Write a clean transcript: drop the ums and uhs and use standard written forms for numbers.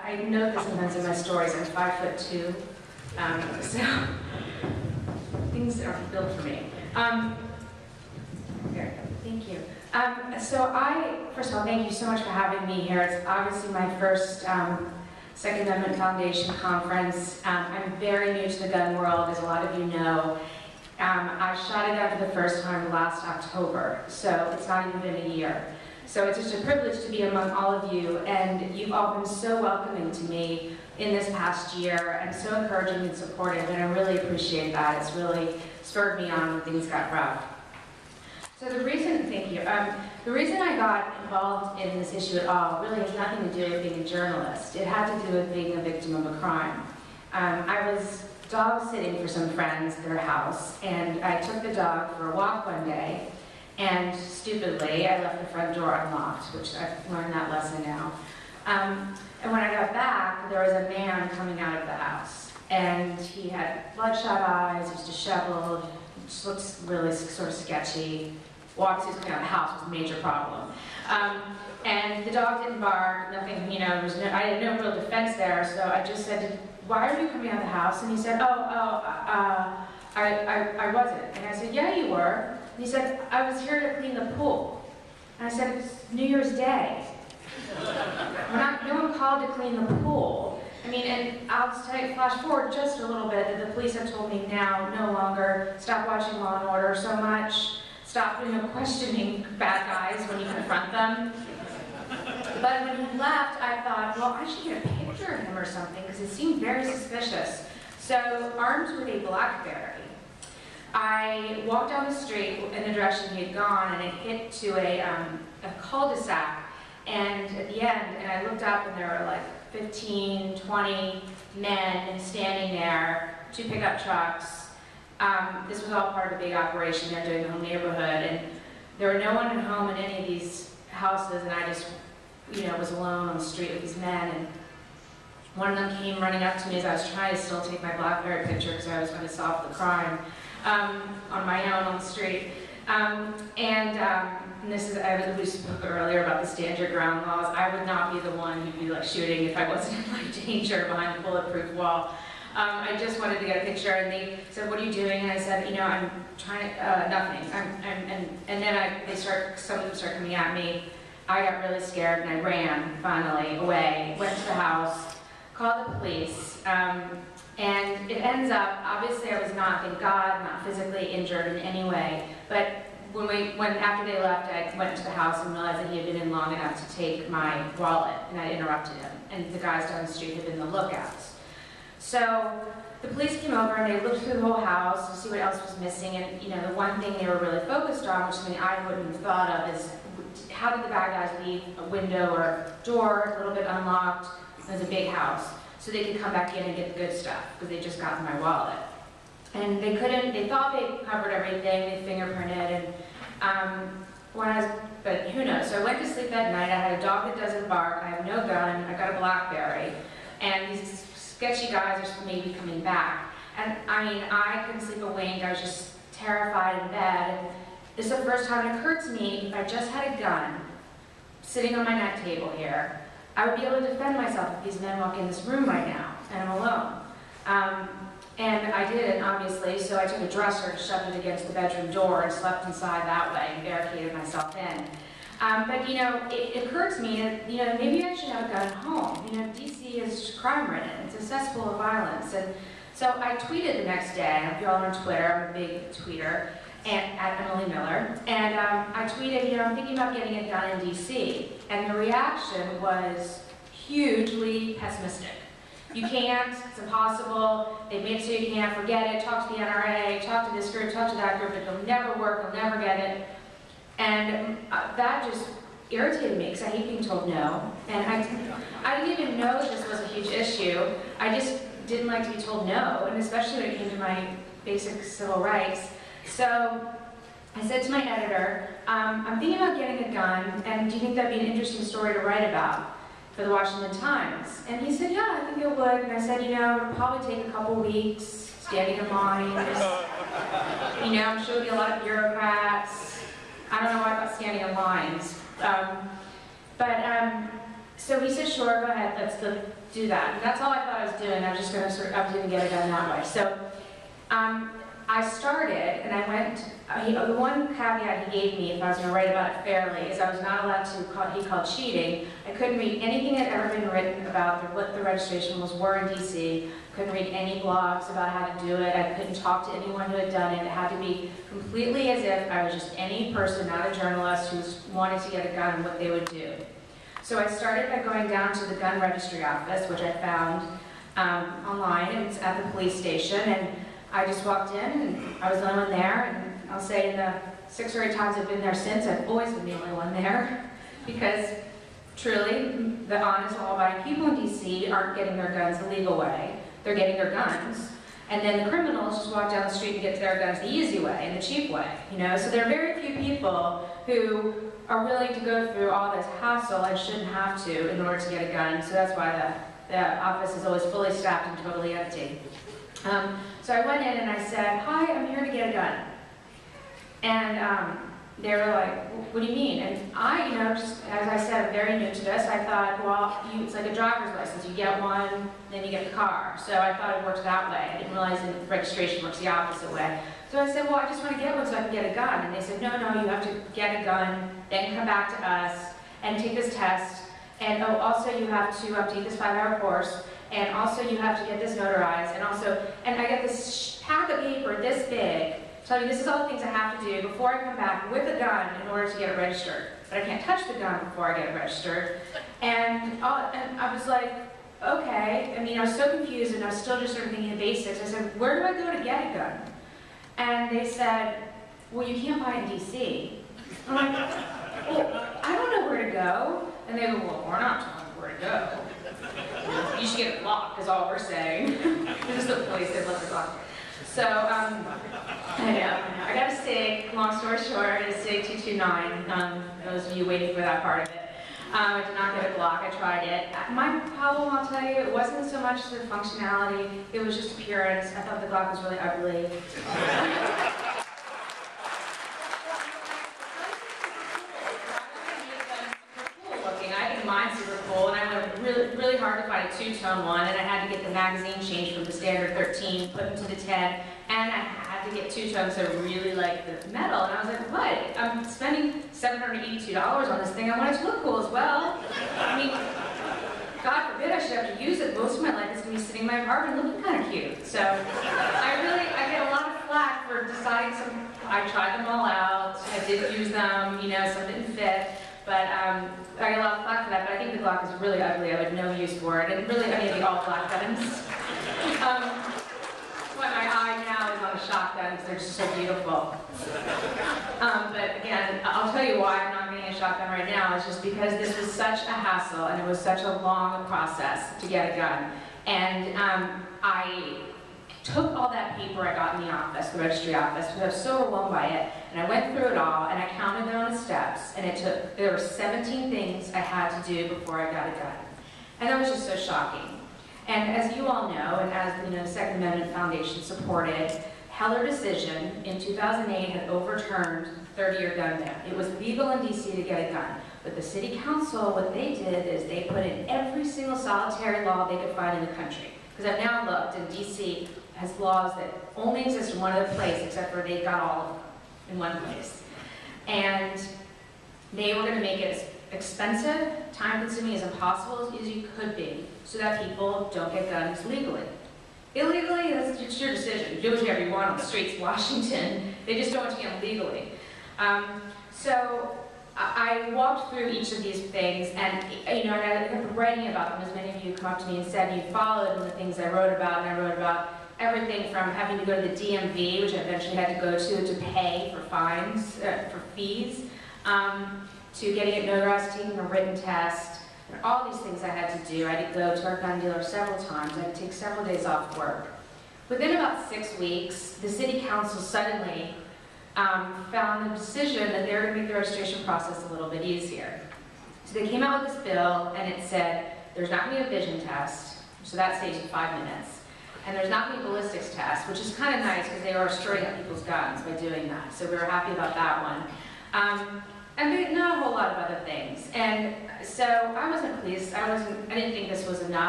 I note this sometimes in my stories. I'm 5'2", so things are built for me. Here, thank you. First of all, thank you so much for having me here. It's obviously my first Second Amendment Foundation conference. I'm very new to the gun world, as a lot of you know. I shot a gun for the first time last October, so it's not even been a year. So it's just a privilege to be among all of you, and you've all been so welcoming to me in this past year, and so encouraging and supportive, and I really appreciate that. It's really spurred me on when things got rough. So the reason, thank you, the reason I got involved in this issue at all really has nothing to do with being a journalist. It had to do with being a victim of a crime. I was dog sitting for some friends at their house, and I took the dog for a walk one day, and stupidly, I left the front door unlocked, which I've learned that lesson now. And when I got back, there was a man coming out of the house, and he had bloodshot eyes, he was disheveled, just looks really sort of sketchy. Walks, he was coming out of the house, was a major problem. And the dog didn't bark, nothing, you know, I had no real defense there, so I just said, "Why are you coming out of the house?" And he said, I wasn't. And I said, "Yeah, you were." And he said, "I was here to clean the pool." And I said, "It's New Year's Day. No one called to clean the pool." I mean, and I'll just tell you, flash forward just a little bit, that the police have told me now, no longer, stop watching Law and Order so much, stop questioning bad guys when you confront them. But when he left, I thought, well, I should get a picture of him or something, because it seemed very suspicious. So, armed with a BlackBerry, I walked down the street in the direction he had gone, and it hit to a cul-de-sac. And at the end, and I looked up, and there were like 15, 20 men standing there, 2 pickup trucks. This was all part of a big operation. They're doing the whole neighborhood, and there were no one at home in any of these houses, and I just, was alone on the street with these men. And one of them came running up to me as I was trying to still take my BlackBerry picture because I was going to solve the crime on my own on the street. And this is, we spoke earlier about the stand your ground laws. I would not be the one who'd be shooting if I wasn't in danger behind the bulletproof wall. I just wanted to get a picture, and they said, "What are you doing?" And I said, "I'm trying to, nothing." And then some of them start coming at me. I got really scared, and I ran finally away. Went to the house, called the police, and it ends up, obviously I was not, thank God, not physically injured in any way, but after they left, I went to the house and realized that he had been in long enough to take my wallet, and I interrupted him, and the guys down the street had been the lookouts. So the police came over and they looked through the whole house to see what else was missing, and the one thing they were really focused on, which something I wouldn't have thought of, is how did the bad guys leave a window or door a little bit unlocked? It was a big house, so they could come back in and get the good stuff, because they just got my wallet. And they couldn't, they thought they covered everything, they fingerprinted, and but who knows. So I went to sleep that night, I had a dog that doesn't bark, I have no gun, I got a BlackBerry, and these sketchy guys are maybe coming back. And I mean, I couldn't sleep a wink, I was just terrified in bed. And this is the first time it occurred to me, if I just had a gun sitting on my night table here, I would be able to defend myself if these men walk in this room right now, and I'm alone. And I didn't, obviously, so I took a dresser and shoved it against the bedroom door and slept inside that way and barricaded myself in. But it occurred to me that maybe I should have a gun at home. D.C. is crime-ridden; it's a cesspool of violence. And so I tweeted the next day. I don't know if you all are on Twitter. I'm a big tweeter, and at Emily Miller. And I tweeted, I'm thinking about getting it done in D.C. And the reaction was hugely pessimistic. You can't, it's impossible, they made it so you can't, forget it, talk to the NRA, talk to this group, talk to that group, it'll never work, you'll never get it. And that just irritated me, because I hate being told no. And I didn't even know this was a huge issue. I just didn't like to be told no, and especially when it came to my basic civil rights. So I said to my editor, I'm thinking about getting a gun, and do you think that'd be an interesting story to write about for the Washington Times? And he said, yeah, I think it would. And I said, it would probably take a couple weeks, standing in line. I'm sure there'll be a lot of bureaucrats. I don't know why about standing in lines. So he said, sure, go ahead, let's do that. And that's all I thought I was doing. I was just going to I was going to get it done that way. So I started, and I went, the one caveat he gave me, if I was going to write about it fairly, is I was not allowed to, he called cheating. I couldn't read anything that had ever been written about what the registration laws were in DC. Couldn't read any blogs about how to do it. I couldn't talk to anyone who had done it. It had to be completely as if I was just any person, not a journalist, who wanted to get a gun and what they would do. So I started by going down to the gun registry office, which I found online, and it's at the police station, and I just walked in, and I was the only one there, and I'll say in the 6 or 8 times I've been there since, I've always been the only one there, because truly, the honest, law-abiding people in DC aren't getting their guns the legal way. They're getting their guns, and then the criminals just walk down the street and get to their guns the easy way and the cheap way, you know? So there are very few people who are willing to go through all this hassle and shouldn't have to in order to get a gun, so that's why the office is always fully staffed and totally empty. So I went in and I said, hi, I'm here to get a gun. And they were like, what do you mean? And I, just as I said, I'm very new to this. I thought, well, it's like a driver's license. You get one, then you get the car. So I thought it worked that way. I didn't realize that registration works the opposite way. So I said, well, I just want to get one so I can get a gun. And they said, no, you have to get a gun, then come back to us and take this test. And oh, also you have to take this 5-hour course. And also you have to get this notarized. And I get this pack of paper this big, telling you this is all the things I have to do before I come back with a gun in order to get it registered. But I can't touch the gun before I get it registered. And I was like, okay. I mean, I was so confused, and I was still just sort of thinking the basics. I said, where do I go to get a gun? And they said, well, you can't buy it in DC. I'm like, well, I don't know where to go. And they go, well, we're not telling you where to go. You should get it locked, is all we're saying. This is the place that left it locked. So, I know. I got a SIG, long story short, a SIG 229. Those of you waiting for that part of it. I did not get a Glock, I tried it. My problem, I'll tell you, it wasn't so much the functionality, it was just appearance. I thought the Glock was really ugly. Mine's super cool, and I went really hard to find a 2-tone one, and I had to get the magazine changed from the standard 13, put into the 10, and I had to get 2-tones, so I really liked the metal, and I was like, what? I'm spending $782 on this thing, I want it to look cool as well. I mean, God forbid I should have to use it. Most of my life it's going to be sitting in my apartment looking kind of cute. So I get a lot of flack for deciding I tried them all out, I did use them, some didn't fit. But I get a lot of flack for that, but I think the Glock is really ugly. I have no use for it, and really any of the all-black guns. But my eye now is on a shotgun because they're just so beautiful. But again, I'll tell you why I'm not getting a shotgun right now. It's just because this was such a hassle, and it was such a long process to get a gun. And I took all that paper I got in the office, the registry office, because I was so overwhelmed by it, and I went through it all, and I counted down the steps, and there were 17 things I had to do before I got a gun. And that was just so shocking. And as you all know, and as the Second Amendment Foundation supported, Heller decision in 2008 had overturned 30-year gun ban. It was legal in DC to get a gun, but the city council, what they did is they put in every single solitary law they could find in the country. Because I've now looked, and DC has laws that only exist in one other place, except for they got all of them in one place. And they were going to make it as expensive, time-consuming, as impossible as you could be, so that people don't get guns legally. Illegally, it's your decision. Do whatever you want on the streets of Washington. They just don't want you to get them legally. So I walked through each of these things, and and I kept writing about them, as many of you come up to me and said, and you followed the things I wrote about, and I wrote about everything from having to go to the DMV, which I eventually had to go to pay for fines, for fees, to getting it notarized, taking a written test, and all these things I had to do. I had to go to our gun dealer several times. I had to take several days off work. Within about 6 weeks, the city council suddenly found the decision that they were going to make the registration process a little bit easier. So they came out with this bill, and it said, there's not going to be a vision test, so that saves you 5 minutes. And there's not going to be a ballistics test, which is kind of nice because they are storing up people's guns by doing that. So we were happy about that one. And not a whole lot of other things. And so I wasn't pleased. I didn't think this was enough.